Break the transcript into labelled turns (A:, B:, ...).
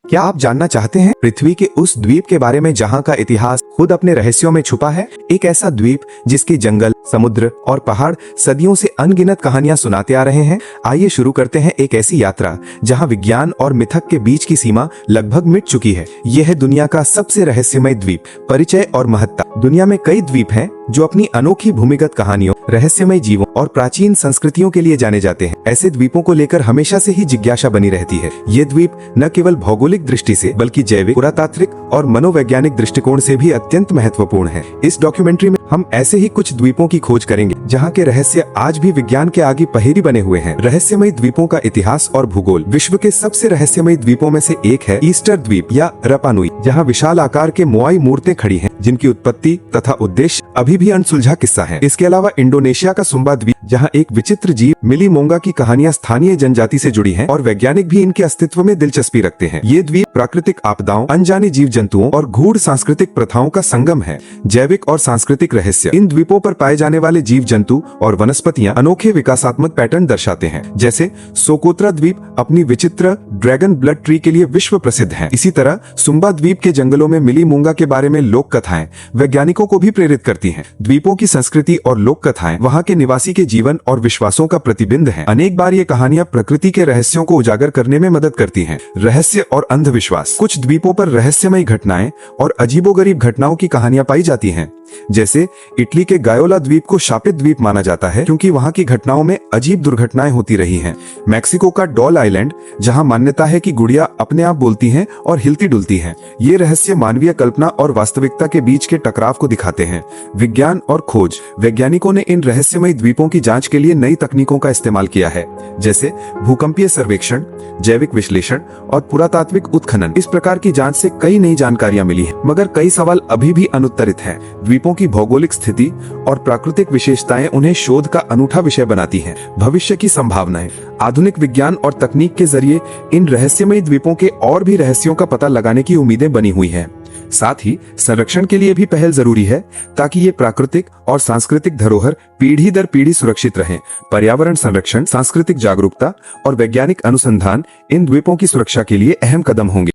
A: क्या आप जानना चाहते हैं पृथ्वी के उस द्वीप के बारे में जहां का इतिहास खुद अपने रहस्यों में छुपा है? एक ऐसा द्वीप जिसके जंगल, समुद्र और पहाड़ सदियों से अनगिनत कहानियां सुनाते आ रहे हैं। आइए शुरू करते हैं एक ऐसी यात्रा जहां विज्ञान और मिथक के बीच की सीमा लगभग मिट चुकी है। यह है दुनिया का सबसे रहस्यमय द्वीप। परिचय और महत्ता। दुनिया में कई द्वीप हैं जो अपनी अनोखी भूमिगत कहानियों, रहस्यमय जीवों और प्राचीन संस्कृतियों के लिए जाने जाते हैं। ऐसे द्वीपों को लेकर हमेशा से ही जिज्ञासा बनी रहती है। ये द्वीप न केवल भौगोलिक दृष्टि से बल्कि जैविक, पुरातात्विक और मनोवैज्ञानिक दृष्टिकोण से भी अत्यंत महत्वपूर्ण है। इस डॉक्यूमेंट्री में हम ऐसे ही कुछ द्वीपों की खोज करेंगे जहां के रहस्य आज भी विज्ञान के आगे पहेली बने हुए हैं। रहस्यमय द्वीपों का इतिहास और भूगोल। विश्व के सबसे रहस्यमय द्वीपों में से एक है ईस्टर द्वीप या रपा नुई, जहां विशाल आकार के मोआई मूर्तें खड़ी हैं, जिनकी उत्पत्ति तथा उद्देश्य अभी भी अनसुलझा किस्सा है। इसके अलावा इंडोनेशिया का सुम्बा द्वीप, जहां एक विचित्र जीव मिली मोंगा की कहानियां स्थानीय जनजाति से जुड़ी हैं और वैज्ञानिक भी इनके अस्तित्व में दिलचस्पी रखते हैं। ये द्वीप प्राकृतिक आपदाओं, अनजाने जीव जंतुओं और गूढ़ सांस्कृतिक प्रथाओं का संगम है। जैविक और सांस्कृतिक रहस्य। इन द्वीपों पर पाए जाने वाले जीव जंतु और वनस्पतियां अनोखे विकासात्मक पैटर्न दर्शाते हैं। जैसे सोकोत्रा द्वीप अपनी विचित्र ड्रैगन ब्लड ट्री के लिए विश्व प्रसिद्ध है। इसी तरह सुम्बा द्वीप के जंगलों में मिली मूंगा के बारे में लोक कथाएं वैज्ञानिकों को भी प्रेरित करती हैं। द्वीपों की संस्कृति और लोक कथाएं वहां के निवासी के जीवन और विश्वासों का प्रतिबिंब है। अनेक बार ये कहानियां प्रकृति के रहस्यों को उजागर करने में मदद करती हैं। रहस्य और अंधविश्वास। कुछ द्वीपों पर रहस्यमय घटनाएं और अजीबोगरीब घटनाओं की कहानियां पाई जाती हैं। जैसे इटली के गायोला द्वीप को शापित द्वीप माना जाता है क्योंकि वहां की घटनाओं में अजीब दुर्घटनाएं होती रही हैं। मैक्सिको का डॉल आइलैंड, जहां मान्यता है कि गुड़िया अपने आप बोलती हैं और हिलती डुलती हैं। ये रहस्य मानवीय कल्पना और वास्तविकता के बीच के टकराव को दिखाते हैं। विज्ञान और खोज। वैज्ञानिकों ने इन रहस्यमय द्वीपों की जांच के लिए नई तकनीकों का इस्तेमाल किया है, जैसे भूकंपीय सर्वेक्षण, जैविक विश्लेषण और पुरातात्विक उत्खनन। इस प्रकार की जांच से कई नई जानकारियां मिली हैं, मगर कई सवाल अभी भी अनुत्तरित हैं। द्वीपों की भौगोलिक स्थिति और प्राकृतिक विशेषताएं उन्हें शोध का अनूठा विषय बनाती हैं। भविष्य की संभावनाएं। आधुनिक विज्ञान और तकनीक के जरिए इन रहस्यमय द्वीपों के और भी रहस्यों का पता लगाने की उम्मीदें बनी हुई हैं। साथ ही संरक्षण के लिए भी पहल जरूरी है ताकि ये प्राकृतिक और सांस्कृतिक धरोहर पीढ़ी दर पीढ़ी सुरक्षित रहें। पर्यावरण संरक्षण, सांस्कृतिक जागरूकता और वैज्ञानिक अनुसंधान इन द्वीपों की सुरक्षा के लिए अहम कदम होंगे।